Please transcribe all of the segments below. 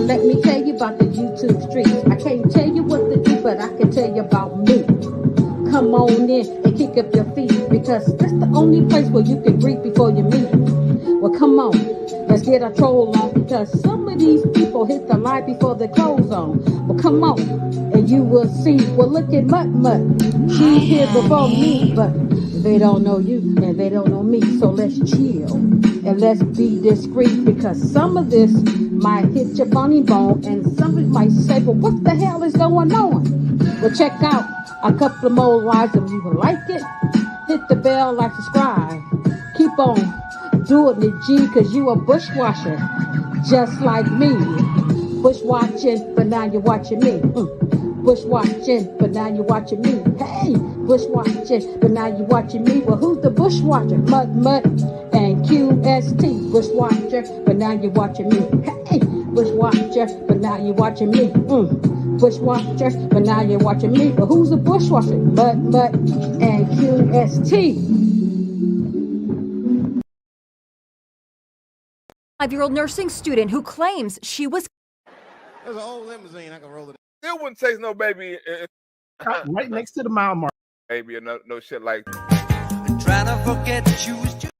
let me tell you about the YouTube streets. I can't tell you what to do, but I can tell you about me. Come on in and kick up your feet because that's the only place where you can greet before you meet. Well, come on, let's get our troll on because some of these people hit the light before their clothes on. Well, come on, and you will see. Well, look at Mutt Mutt. She's here before me, but they don't know you and they don't know me. So let's chill and let's be discreet because some of this might hit your funny bone and some of it might say, well, what the hell is going on? Well, check out a couple of more lives if you would like it. Hit the bell, like, subscribe. Keep on doing it, G, cause you a bushwasher, just like me. Bushwatching, but now you're watching me. Bushwatching, but now you're watching me. Hey, bushwatching, but now you're watching me. Well, who's the bushwatcher? Mud, Mud, and QST. Bushwatcher, but now you're watching me. Hey, bushwatcher, but now you're watching me. Bushwatcher, but now you're watching me. But who's the bushwatcher? Mud, Mud, and QST. 5-year-old nursing student who claims she was. There's an old limousine. I can roll it. Still wouldn't taste no baby. Right next to the mile mark. Baby or no shit like. Trying to forget that you was just.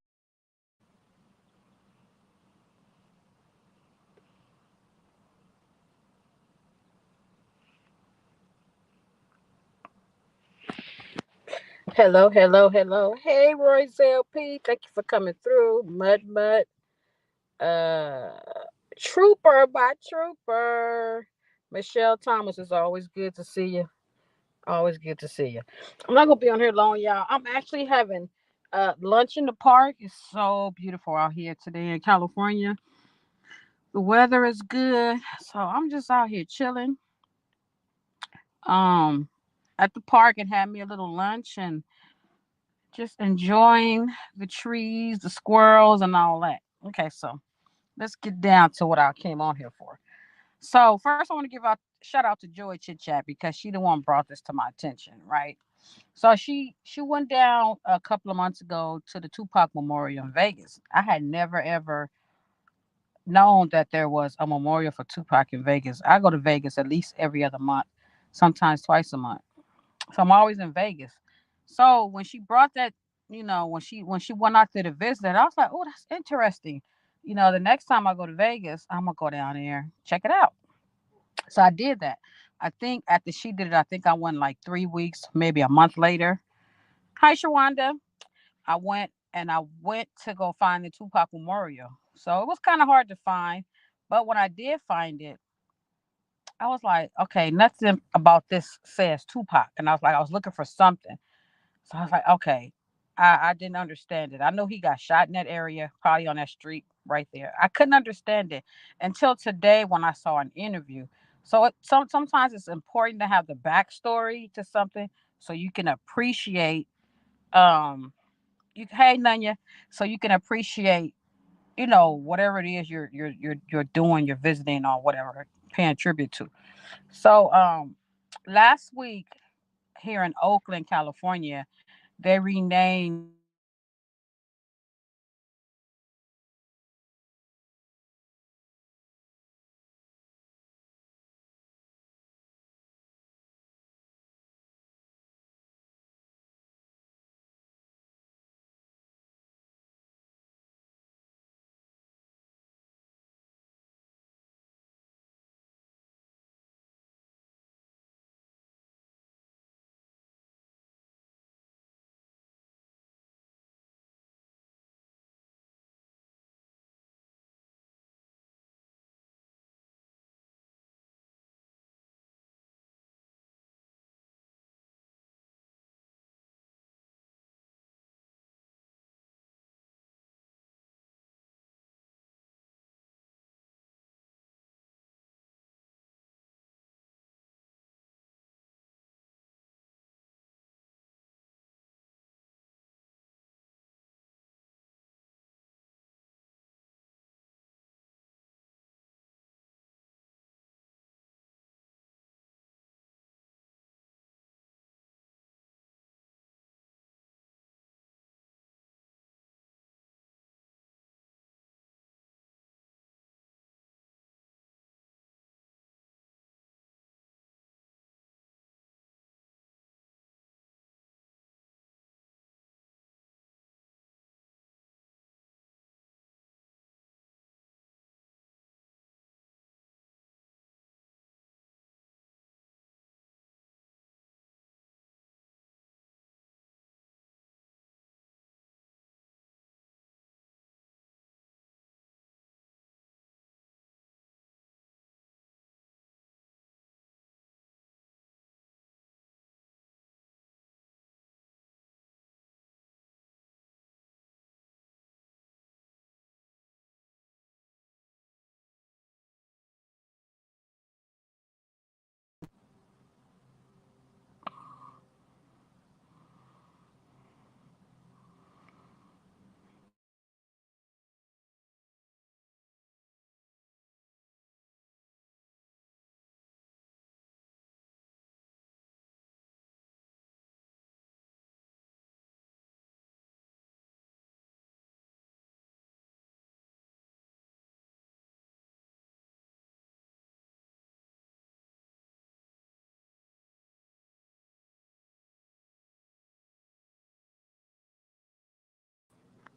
Hello, hello, hello. Hey, Royce LP. Thank you for coming through. Mud, Mud. Uh, Trooper by Trooper. Michelle Thomas, is always good to see you. Always good to see you. I'm not gonna be on here long, y'all. I'm actually having lunch in the park. It's so beautiful out here today in California. The weather is good, so I'm just out here chilling. Um, at the park and had me a little lunch and just enjoying the trees, the squirrels, and all that. Okay, so let's get down to what I came on here for. So first, I want to give a shout out to Joy Chit Chat because she the one brought this to my attention, right? So she went down a couple of months ago to the Tupac Memorial in Vegas. I had never ever known that there was a memorial for Tupac in Vegas. I go to Vegas at least every other month, sometimes twice a month. So I'm always in Vegas. So when she brought that, when she went out there to visit, I was like, oh, that's interesting. The next time I go to Vegas, I'm gonna go down there, check it out. So I did that. I think after she did it, I think I went like 3 weeks, maybe a month later. Hi, Shawanda. I went to go find the Tupac Memorial. So it was kind of hard to find. But when I did find it, I was like, okay, nothing about this says Tupac. And I was looking for something. So I was like, okay, I didn't understand it. I know he got shot in that area, probably on that street right there. I couldn't understand it until today when I saw an interview. So sometimes it's important to have the backstory to something so you can appreciate um hey Nanya, so you can appreciate whatever it is you're doing, you're visiting or whatever, paying tribute to. So last week here in Oakland, California, they renamed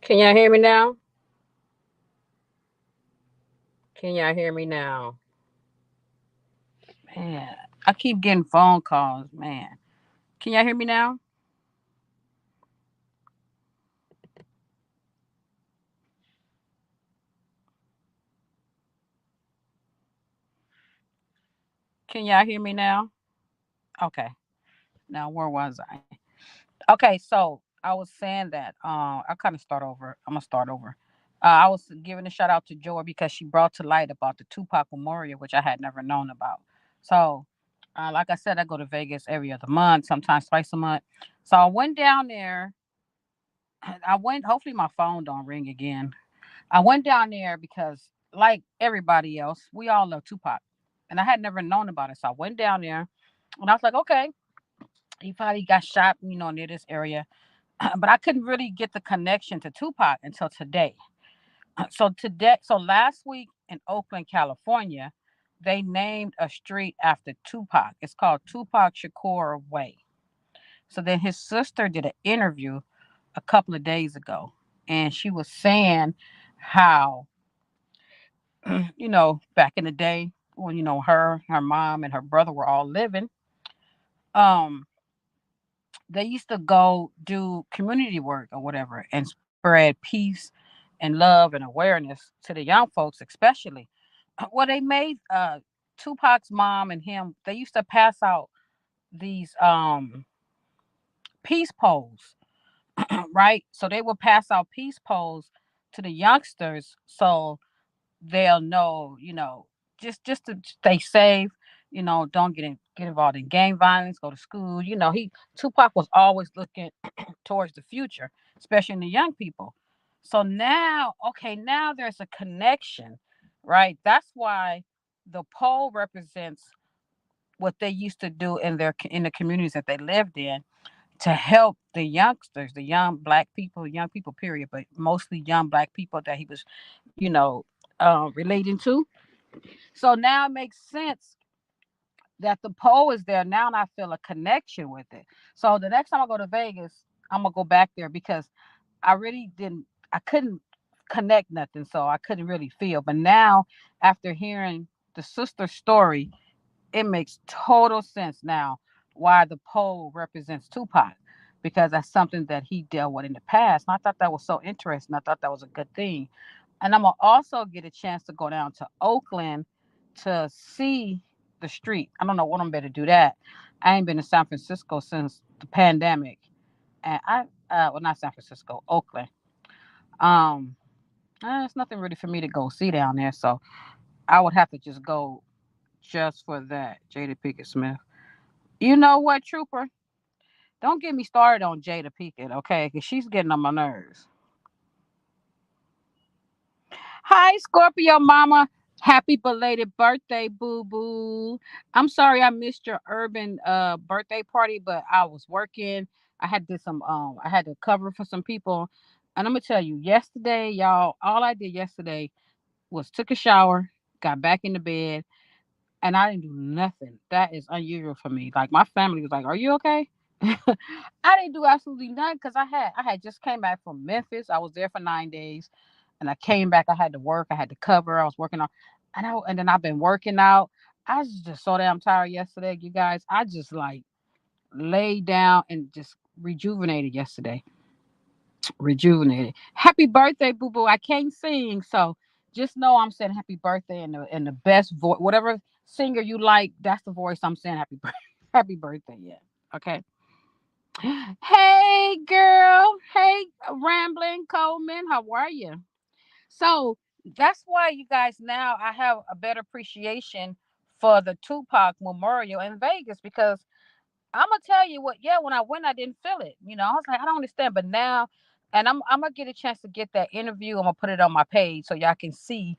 Can y'all hear me now? Can y'all hear me now? Man, I keep getting phone calls, man. Can y'all hear me now? Can y'all hear me now? Okay. Now where was I? Okay, so I was saying that I kind of start over. I'm gonna start over. I was giving a shout out to Joy because she brought to light about the Tupac Memorial, which I had never known about. So, like I said, I go to Vegas every other month, sometimes twice a month. So I went down there. I went. Hopefully, my phone don't ring again. I went down there because, like everybody else, we all love Tupac, and I had never known about it. So I went down there, and I was like, okay, he probably got shot, near this area. But I couldn't really get the connection to Tupac until today. So last week in Oakland, California, they named a street after Tupac. It's called Tupac Shakur Way. So then his sister did an interview a couple of days ago, and she was saying how, back in the day when her mom and her brother were all living, um, they used to go do community work or whatever and spread peace and love and awareness to the young folks, especially. Well, they made Tupac's mom and him. They used to pass out these peace poles, right? So they would pass out peace poles to the youngsters, so they'll know, just to stay safe. Don't get involved in gang violence. Go to school. He Tupac was always looking towards the future, especially in the young people. So now, okay, now there's a connection, right? That's why the pole represents what they used to do in the communities that they lived in to help the youngsters, the young black people, young people, period, but mostly young black people that he was, relating to. So now it makes sense that the pole is there now, and I feel a connection with it. So the next time I go to Vegas, I'm gonna go back there because I really didn't, I couldn't connect nothing, so I couldn't really feel. But now, after hearing the sister story, it makes total sense now why the pole represents Tupac, because that's something that he dealt with in the past. And I thought that was so interesting. I thought that was a good thing. And I'm gonna also get a chance to go down to Oakland to see the street. I don't know when I'm better do that. I ain't been to San Francisco since the pandemic, and well, not San Francisco, Oakland. Um, it's nothing really for me to go see down there, so I would have to just go just for that. Jada Pinkett Smith. You know what, Trooper? Don't get me started on Jada Pinkett, okay? Because she's getting on my nerves. Hi, Scorpio Mama. Happy belated birthday, boo boo. I'm sorry I missed your urban birthday party, but I was working. I had to cover for some people. And I'm gonna tell you, yesterday, y'all, all I did yesterday was took a shower, got back in the bed, and I didn't do nothing. That is unusual for me. Like my family was like, "Are you okay?" I didn't do absolutely nothing because I had just came back from Memphis. I was there for 9 days, and I came back. I had to work. I had to cover. I was working on, and then I've been working out. I was just so damn tired yesterday, you guys. I just like laid down and just rejuvenated yesterday. Rejuvenated. Happy birthday, boo boo. I can't sing, so just know I'm saying happy birthday in the best voice. Whatever singer you like, that's the voice I'm saying happy birthday. Happy birthday, yeah. Okay. Hey, girl. Hey, Rambling Coleman. How are you? So that's why, you guys, now I have a better appreciation for the Tupac Memorial in Vegas because I'm gonna tell you what. Yeah, when I went, I didn't feel it. I was like, I don't understand. But now, and I'm gonna get a chance to get that interview. I'm gonna put it on my page so y'all can see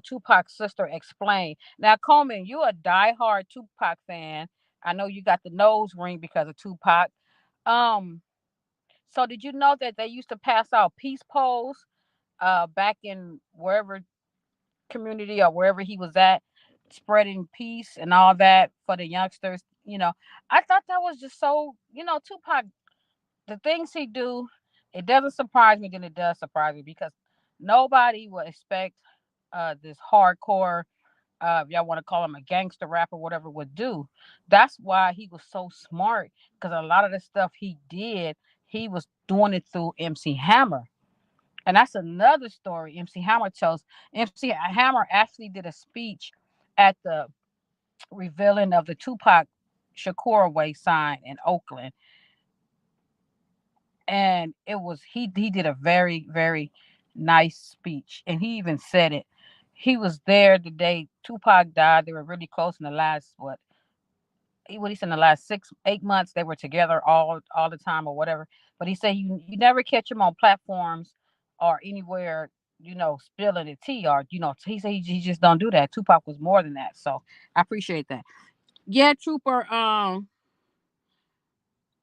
Tupac's sister explain. Now, Coleman, you a diehard Tupac fan. I know you got the nose ring because of Tupac. Um, so did you know that they used to pass out peace poles back in wherever community or wherever he was at, spreading peace and all that for the youngsters? I thought that was just so, Tupac, the things he do, It doesn't surprise me, then it does surprise me because nobody would expect this hardcore, if y'all want to call him a gangster rapper, whatever would do. That's why he was so smart because a lot of the stuff he did, he was doing it through MC Hammer. And that's another story MC Hammer tells. MC Hammer actually did a speech at the revealing of the Tupac Shakur Way sign in Oakland. And it was he did a very nice speech, and he even said it. He was there the day Tupac died. They were really close in the last what he said in the last 6 8 months they were together all the time or whatever. But he said you never catch him on platforms or anywhere, spilling the tea, or he said he just don't do that. Tupac was more than that, so I appreciate that. Yeah, Trooper.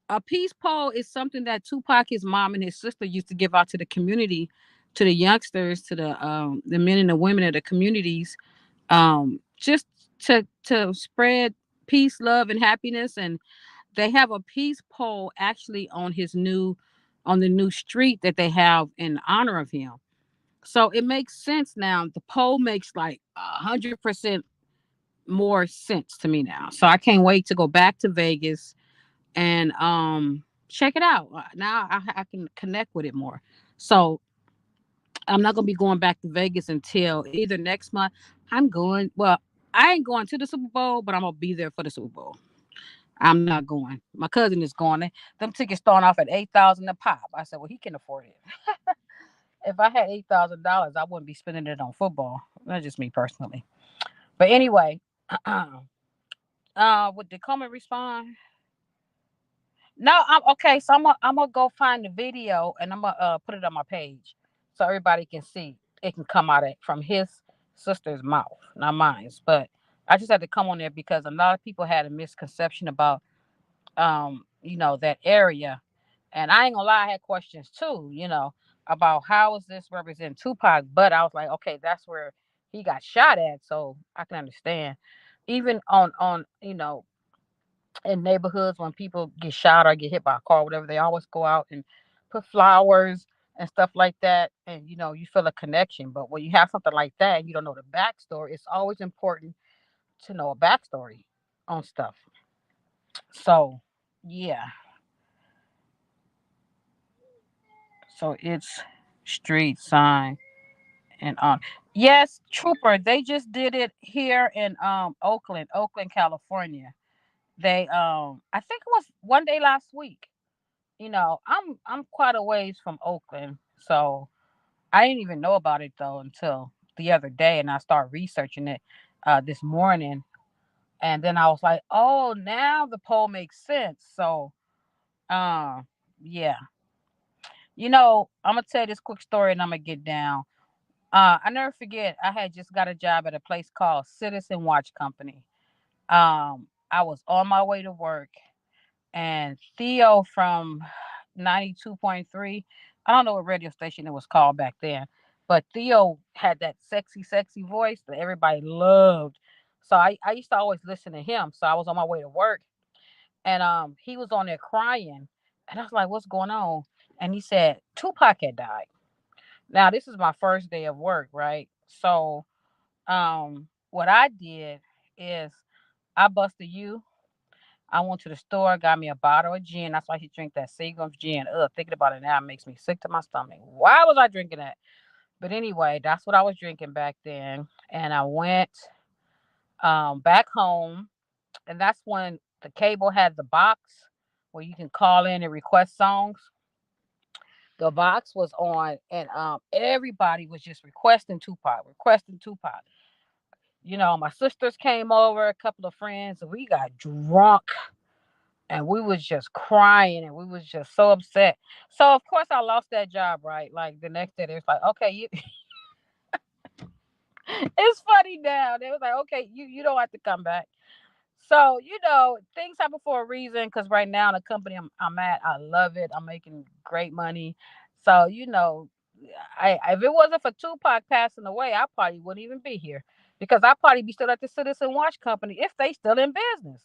A peace pole is something that Tupac, his mom, and his sister used to give out to the community, to the youngsters, to the men and the women of the communities, just to spread peace, love, and happiness. And they have a peace pole actually on the new street that they have in honor of him. So it makes sense now. The pole makes like 100% more sense to me now. So I can't wait to go back to Vegas and check it out. Now I can connect with it more. So I'm not gonna be going back to Vegas until either next month. I'm going. Well, I ain't going to the Super Bowl, but I'm gonna be there for the Super Bowl. I'm not going. My cousin is going. Them tickets starting off at 8,000 a pop. I said, well, he can afford it. If I had $8,000, I wouldn't be spending it on football. That's just me personally. But anyway, did Coleman respond? No, I'm okay. So I'm gonna go find the video and I'm gonna put it on my page so everybody can see. It can come out from his sister's mouth, not mine's. But I just had to come on there because a lot of people had a misconception about that area, and I ain't gonna lie, I had questions too, about how is this represent Tupac. But I was like, okay, that's where he got shot at, so I can understand. Even on in neighborhoods when people get shot or get hit by a car, whatever, they always go out and put flowers and stuff like that. And you feel a connection. But when you have something like that and you don't know the backstory, it's always important to know a backstory on stuff. So yeah. So it's street sign and on. Yes, Trooper, they just did it here in Oakland, California. They I think it was one day last week. I'm quite a ways from Oakland, so I didn't even know about it though until the other day, and I started researching it this morning, and then I was like, oh, now the poll makes sense. So, uh, yeah, I'm gonna tell you this quick story, and I'm gonna get down. I never forget, I had just got a job at a place called Citizen Watch Company. I was on my way to work, and Theo from 92.3. I don't know what radio station it was called back then, but Theo had that sexy voice that everybody loved. So I used to always listen to him. So I was on my way to work, and he was on there crying. And I was like, what's going on? And he said Tupac had died. Now this is my first day of work, right? So what I did is I busted you. I went to the store, got me a bottle of gin. That's why he drink that Seagram's gin. Ugh, thinking about it now makes me sick to my stomach. Why was I drinking that? But anyway, that's what I was drinking back then. And I went back home, and that's when the cable had the box where you can call in and request songs. The box was on, and everybody was just requesting Tupac, requesting Tupac. My sisters came over, a couple of friends, and we got drunk and we was just crying and we was just so upset. So of course I lost that job, right? Like the next day they was like, okay, you it's funny now. They was like, okay, you don't have to come back. So, things happen for a reason because right now the company I'm at, I love it. I'm making great money. So, I if it wasn't for Tupac passing away, I probably wouldn't even be here because I probably be still at the Citizen Watch Company if they still in business.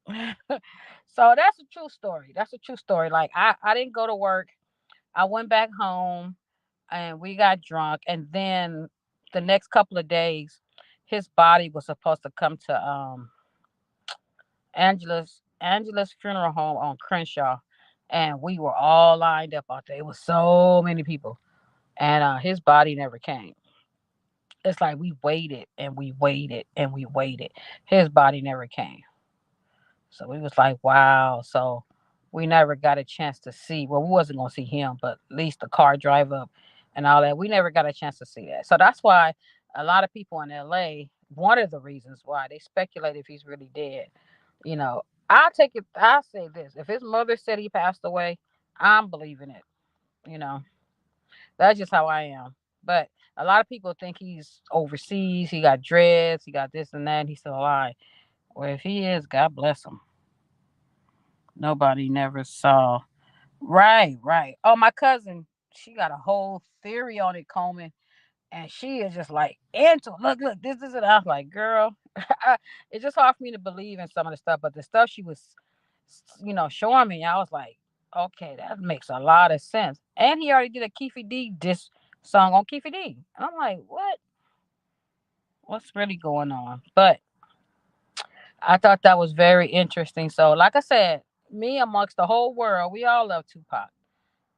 So that's a true story. That's a true story. Like I didn't go to work. I went back home and we got drunk. And then the next couple of days, his body was supposed to come to Angela's funeral home on Crenshaw. And we were all lined up out there. It was so many people. And his body never came. It's like we waited and we waited and we waited. His body never came. So we was like, wow. So we never got a chance to see. Well, we wasn't gonna see him, but at least the car drive up and all that. We never got a chance to see that. So that's why a lot of people in LA, one of the reasons why they speculate if he's really dead. You know, I'll take it. I'll say this: if his mother said he passed away, I'm believing it. You know, that's just how I am. But a lot of people think he's overseas. He got dreads. He got this and that. And he's still alive. Well, if he is, God bless him. Nobody never saw. Right, right. Oh, my cousin, she got a whole theory on it, Coleman, and she is just like into it. Look, this is it. I was like, girl, it's just hard for me to believe in some of the stuff, but the stuff she was, showing me, I was like, okay, that makes a lot of sense. And he already did a Keefe D diss song on Keefe D. And I'm like, what? What's really going on? But I thought that was very interesting. So, like I said, me amongst the whole world, we all love Tupac.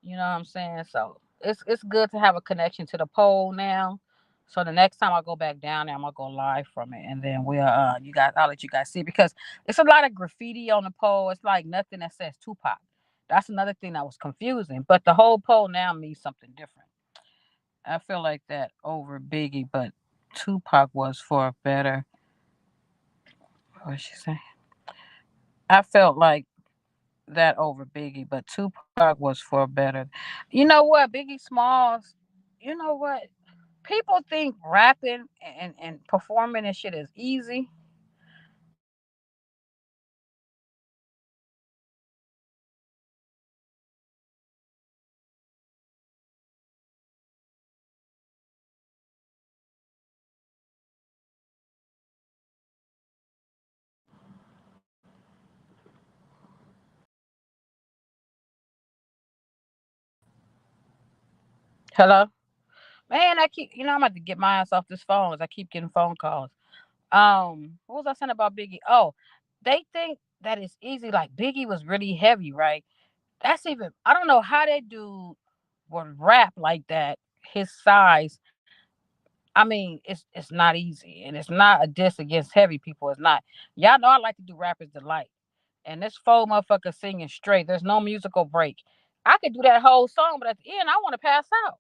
You know what I'm saying? So it's good to have a connection to the pole now. So the next time I go back down there, I'm gonna go live from it, and then I'll let you guys see because it's a lot of graffiti on the pole. It's like nothing that says Tupac. That's another thing that was confusing. But the whole pole now means something different. I feel like that over Biggie, but Tupac was for a better. What she say? I felt like that over Biggie, but Tupac was for better. You know what? Biggie Smalls, you know what? People think rapping and performing and shit is easy. Hello? Man, I'm about to get my ass off this phone as I keep getting phone calls. What was I saying about Biggie? Oh, they think that it's easy. Like Biggie was really heavy, right? That's even, I don't know how that dude would rap like that, his size. I mean, it's not easy, and it's not a diss against heavy people. It's not. Y'all know I like to do rappers delight, and this four motherfucker singing straight. There's no musical break. I could do that whole song, but at the end, I want to pass out,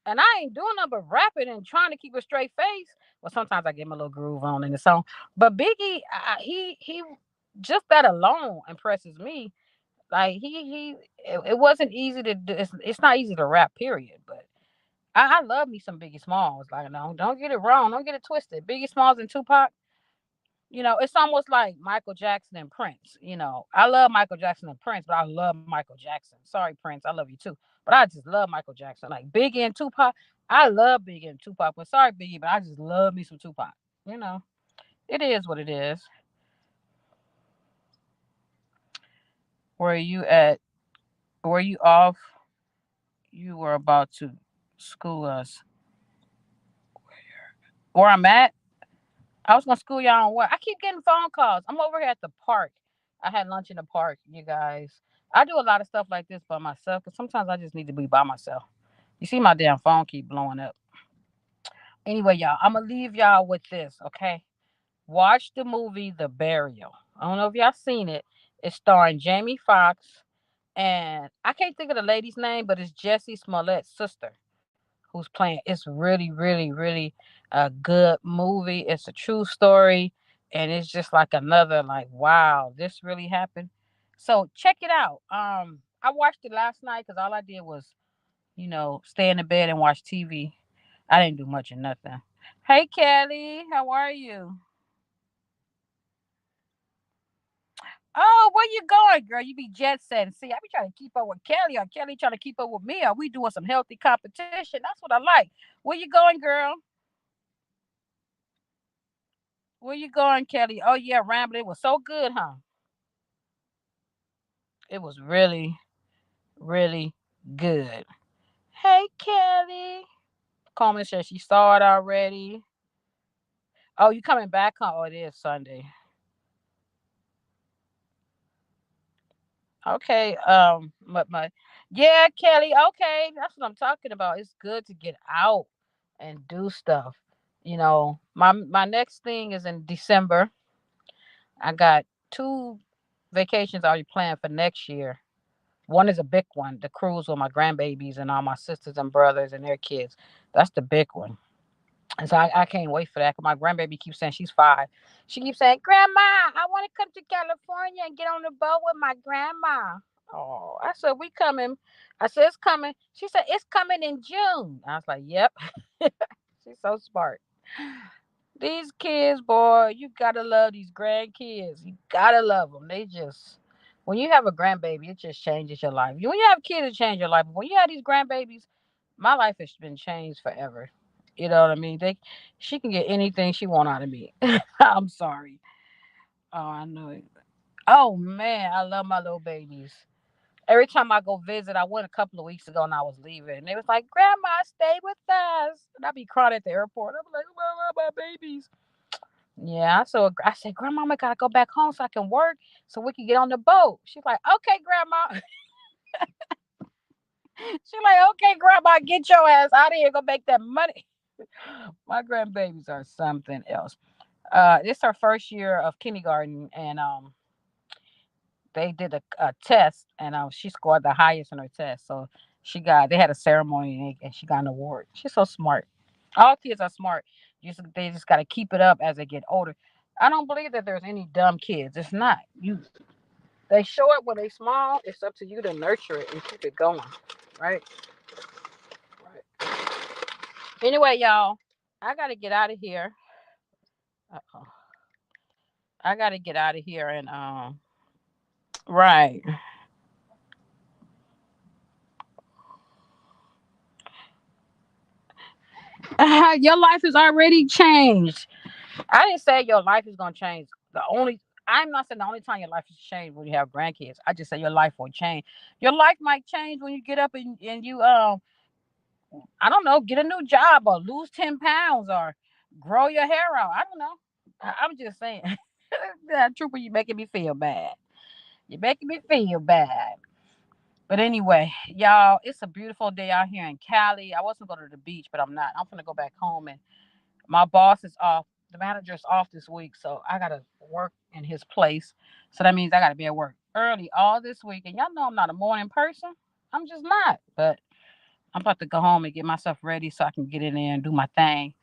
and I ain't doing nothing but rapping and trying to keep a straight face. Well, sometimes I get my little groove on in the song, but Biggie, he just that alone impresses me. Like it wasn't easy to do. It's not easy to rap, period, but. I love me some Biggie Smalls. Like, no, don't get it wrong. Don't get it twisted. Biggie Smalls and Tupac, it's almost like Michael Jackson and Prince. I love Michael Jackson and Prince, but I love Michael Jackson. Sorry, Prince. I love you too. But I just love Michael Jackson. Like Biggie and Tupac, I love Biggie and Tupac. But sorry, Biggie, but I just love me some Tupac. You know, it is what it is. Where you at? Were you off? You were about to school us. Where I'm at? I was gonna school y'all on what? I keep getting phone calls. I'm over here at the park. I had lunch in the park, you guys. I do a lot of stuff like this by myself, but sometimes I just need to be by myself. You see my damn phone keep blowing up. Anyway, y'all, I'm gonna leave y'all with this, okay? Watch the movie The Burial. I don't know if y'all seen it. It's starring Jamie Foxx and I can't think of the lady's name, but it's Jessie Smollett's sister who's playing. It's really, really, really a good movie. It's a true story, and it's just like another like, wow, this really happened. So check it out. I watched it last night because all I did was, stay in the bed and watch TV. I didn't do much of nothing. Hey Kelly, how are you? Oh, where you going, girl? You be jet setting. See, I be trying to keep up with Kelly, or Kelly trying to keep up with me. Are we doing some healthy competition? That's what I like. Where you going, girl? Where you going, Kelly? Oh yeah, Rambling. It was so good, huh? It was really, really good. Hey, Kelly. Coleman says she saw it already. Oh, you coming back, huh? Oh, it is Sunday. Okay. Yeah, Kelly. Okay, that's what I'm talking about. It's good to get out and do stuff. My next thing is in December. I got two vacations already planned for next year. One is a big one, the cruise with my grandbabies and all my sisters and brothers and their kids. That's the big one. And so I can't wait for that. 'Cause my grandbaby keeps saying, she's 5. She keeps saying, Grandma, I want to come to California and get on the boat with my grandma. Oh, I said, we coming. I said, it's coming. She said, it's coming in June. I was like, yep. She's so smart. These kids, boy, you gotta love these grandkids. You gotta love them. When you have a grandbaby, it just changes your life. When you have kids, it changes your life. But when you have these grandbabies, my life has been changed forever. You know what I mean? She can get anything she want out of me. I'm sorry. Oh, I know it. Oh man, I love my little babies. Every time I go visit, I went a couple of weeks ago and I was leaving. And they was like, Grandma, stay with us. And I'd be crying at the airport. I'm like, oh, my babies. Yeah, so I said, Grandmama gotta go back home so I can work so we can get on the boat. She's like, okay, Grandma. She's like, okay, Grandma, get your ass out of here. Go make that money. My grandbabies are something else. This is her first year of kindergarten, and they did a test, and she scored the highest in her test. So they had a ceremony, and she got an award. She's so smart. All kids are smart. They just got to keep it up as they get older. I don't believe that there's any dumb kids. It's not. They show it when they small. It's up to you to nurture it and keep it going, right? Right. Anyway, y'all, I gotta get out of here. Uh-oh. I gotta get out of here and right. Your life is already changed. I didn't say your life is gonna change. I'm not saying the only time your life is changed when you have grandkids. I just say your life will change. Your life might change when you get up and you I don't know, get a new job or lose 10 pounds or grow your hair out. I don't know. I'm just saying. Trooper, you making me feel bad. You're making me feel bad. But anyway, y'all, it's a beautiful day out here in Cali. I wasn't going to the beach, but I'm not. I'm going to go back home, and my boss is off. The manager's off this week, so I got to work in his place. So that means I got to be at work early all this week. And y'all know I'm not a morning person. I'm just not. But I'm about to go home and get myself ready so I can get in there and do my thing,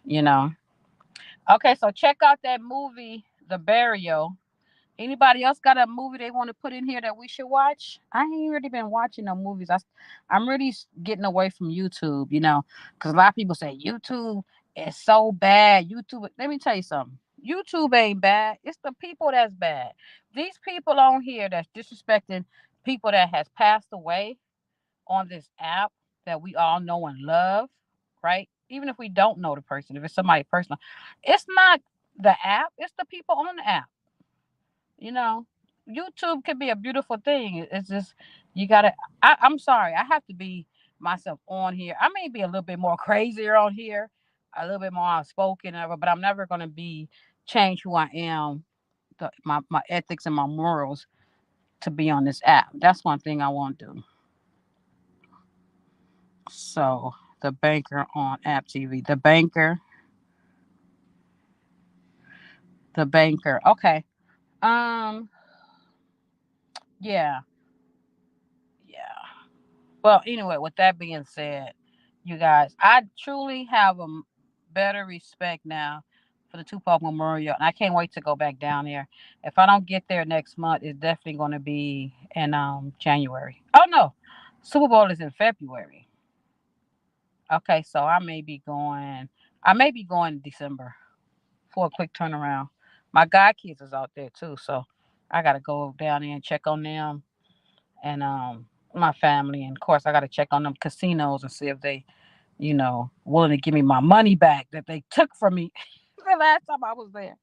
you know. Okay, so check out that movie, The Burial. Anybody else got a movie they want to put in here that we should watch? I ain't really been watching no movies. I'm really getting away from YouTube, because a lot of people say YouTube is so bad. YouTube, let me tell you something. YouTube ain't bad. It's the people that's bad. These people on here that's disrespecting people that has passed away on this app that we all know and love, right? Even if we don't know the person, if it's somebody personal, it's not the app, it's the people on the app. You know, YouTube can be a beautiful thing. It's just you gotta. I'm sorry, I have to be myself on here. I may be a little bit more crazier on here, a little bit more outspoken, but I'm never gonna be change who I am, my ethics and my morals to be on this app. That's one thing I won't do. So the banker on App TV. The banker. Okay. Um. Yeah. Yeah. Well, anyway, with that being said, you guys, I truly have better respect now for the Tupac Memorial, and I can't wait to go back down there. If I don't get there next month, it's definitely going to be in January. Oh no, Super Bowl is in February. Okay, so I may be going. I may be going in December for a quick turnaround. My god kids is out there too, so I got to go down there and check on them and my family, and of course I got to check on them casinos and see if they willing to give me my money back that they took from me. They're last time I was there.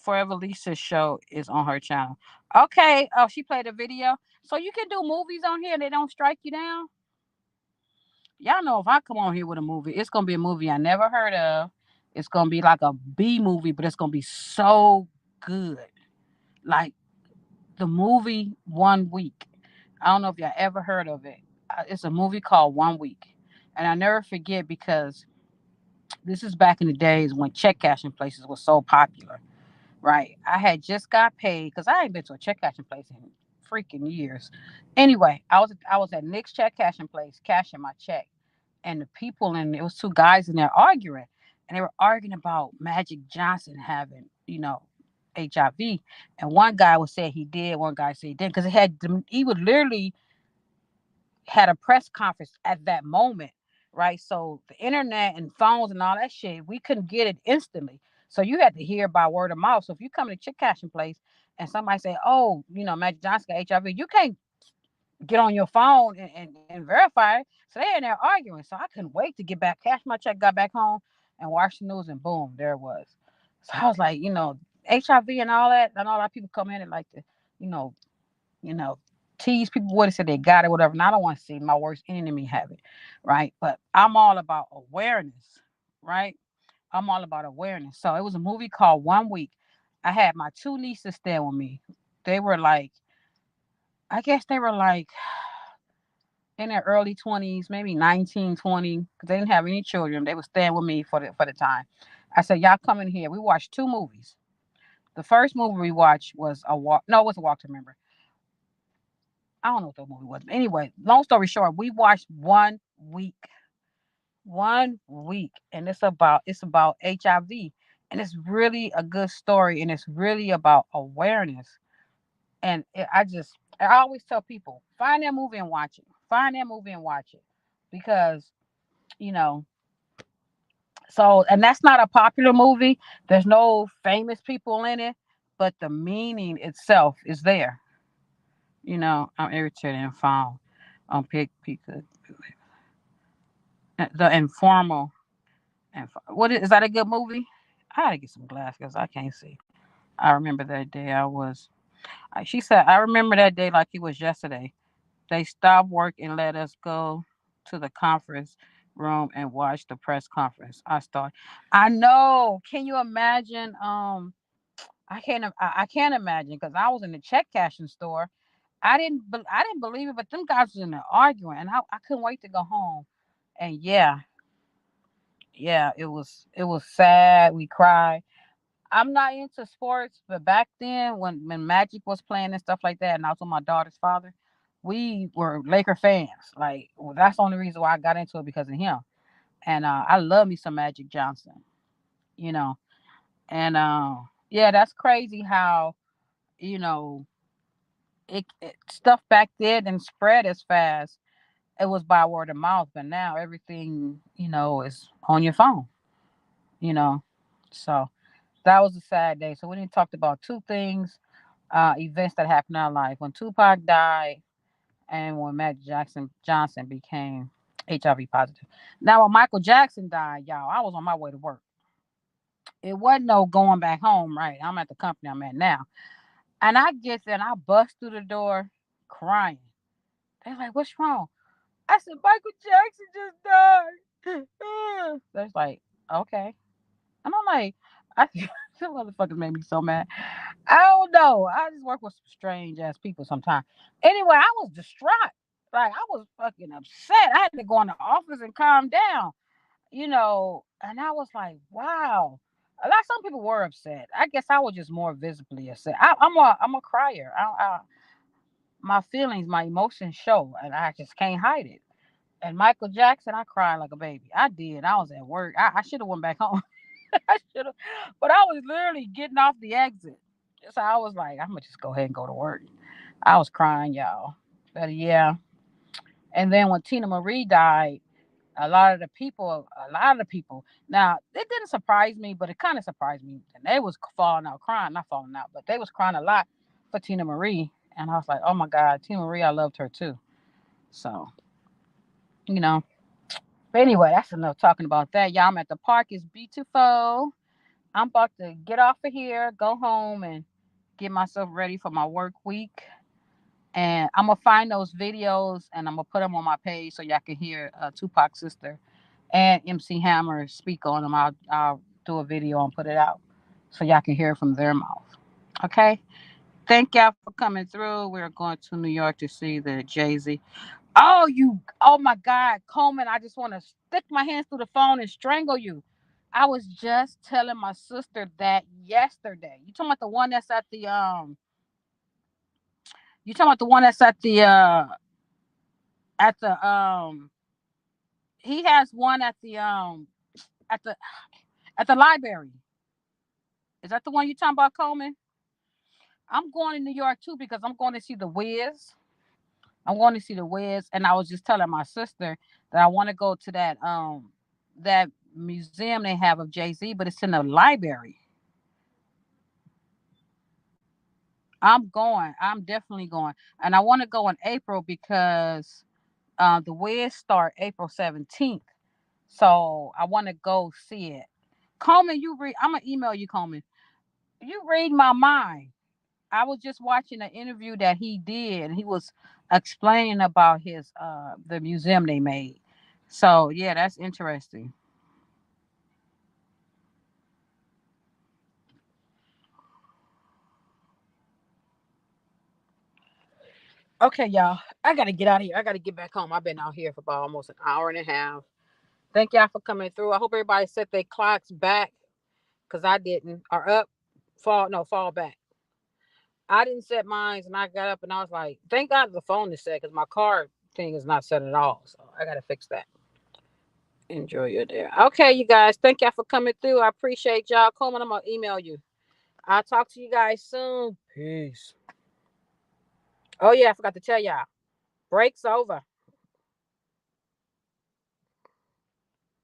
Forever Lisa's show is on her channel. Okay. Oh, she played a video. So you can do movies on here and they don't strike you down? Y'all know if I come on here with a movie, it's gonna be a movie I never heard of. It's gonna be like a B movie, but it's gonna be so good. Like the movie 1 Week. I don't know if y'all ever heard of it. It's a movie called 1 Week. And I never forget because this is back in the days when check cashing places was so popular, right? I had just got paid because I ain't been to a check cashing place in freaking years. Anyway, I was at Nick's check cashing place cashing my check, and the people in it was two guys in there arguing, and they were arguing about Magic Johnson having HIV, and one guy was saying he did, one guy said he didn't because he would literally had a press conference at that moment, right? So the internet and phones and all that shit, we couldn't get it instantly. So you had to hear by word of mouth. So if you come to chick cashing place and somebody say, "Oh, Magic Johnson got HIV," you can't get on your phone and verify it. So they in there arguing. So I couldn't wait to get back, cash my check, got back home and watched the news, and boom, there it was. So I was like, HIV and all that, and all that people come in and like to, you know, you know, tease people what it said they got it, whatever. And I don't want to see my worst enemy have it, right? But I'm all about awareness, right? I'm all about awareness. So it was a movie called 1 Week. I had my two nieces staying with me. They were like, I guess they were like in their early 20s, maybe 19, 20, because they didn't have any children. They were staying with me for the time. I said, y'all come in here. We watched two movies. The first movie we watched was it was A Walk to Remember. I don't know what the movie was. But anyway, long story short, we watched 1 Week. 1 Week. And it's about HIV. And it's really a good story. And it's really about awareness. And I always tell people, find that movie and watch it. Find that movie and watch it. Because, so, and that's not a popular movie. There's no famous people in it, but the meaning itself is there. I'm irritated and found on Pika. The Informal. And is that a good movie? I had to get some glasses because I can't see. I remember that day she said, I remember that day like it was yesterday. They stopped work and let us go to the conference room and watch the press conference. I know. Can you imagine? I can't imagine because I was in the check cashing store. I didn't believe it, but them guys was in there arguing, and I couldn't wait to go home. And yeah, it was sad. We cried. I'm not into sports, but back then when Magic was playing and stuff like that, and I was with my daughter's father, we were Laker fans. Like that's the only reason why I got into it because of him. And I love me some Magic Johnson, you know. And yeah, that's crazy how you know stuff back then didn't spread as fast. It was by word of mouth, but now everything is on your phone. You know, so that was a sad day. So we didn't talk about two things, events that happened in our life: when Tupac died and when Magic Johnson became HIV positive. Now, when Michael Jackson died, y'all, I was on my way to work. It wasn't no going back home, right? I'm at the company I'm at now. And I get there and I bust through the door crying. They're like, what's wrong? I said, Michael Jackson just died. They're like, okay. And I'm like, some motherfuckers made me so mad. I don't know. I just work with some strange ass people sometimes. Anyway, I was distraught. Like I was fucking upset. I had to go in the office and calm down, and I was like, wow. Like some people were upset. I guess I was just more visibly upset. I'm a crier. My feelings, my emotions show, and I just can't hide it. And Michael Jackson, I cried like a baby. I did. I was at work. I should have went back home. I should have, but I was literally getting off the exit. So I was like, I'm gonna just go ahead and go to work. I was crying, y'all. But yeah. And then when Tina Marie died, a lot of the people. Now it didn't surprise me, but it kind of surprised me. And they was falling out crying, not falling out, but they was crying a lot for Tina Marie. And I was like, oh my God, Tina Marie, I loved her too. So, you know, But anyway, that's enough talking about that. Y'all, I'm at the park. It's beautiful. I'm about to get off of here, go home, and get myself ready for my work week. And I'm gonna find those videos and I'm gonna put them on my page so y'all can hear Tupac's sister and MC Hammer speak on them. I'll do a video and put it out so y'all can hear it from their mouth. Okay. Thank y'all for coming through. We're going to New York to see the Jay-Z. Oh my God, Coleman, I just want to stick my hands through the phone and strangle you. I was just telling my sister that yesterday. You talking about the one that's at the you talking about the one that's at the he has one at the at the library. Is that the one you talking about, Coleman? I'm going to New York too because I'm going to see the Wiz. I'm going to see the Wiz, and I was just telling my sister that I want to go to that museum they have of Jay-Z, but it's in the library. I'm going. I'm definitely going, and I want to go in April because the Wiz start April 17th, so I want to go see it. Coleman, you read. I'm gonna email you, Coleman. You read my mind. I was just watching an interview that he did, and he was explaining about his the museum they made. So yeah, that's interesting. Okay, y'all. I gotta get out of here. I gotta get back home. I've been out here for about almost an hour and a half. Thank y'all for coming through. I hope everybody set their clocks back because I didn't. Or up, fall back. I didn't set mine, and I got up and I was like, thank God the phone is set because my car thing is not set at all. So I gotta fix that. Enjoy your day. Okay, you guys. Thank y'all for coming through. I appreciate y'all. Coleman, I'm gonna email you. I'll talk to you guys soon. Peace. Oh yeah, I forgot to tell y'all. Break's over.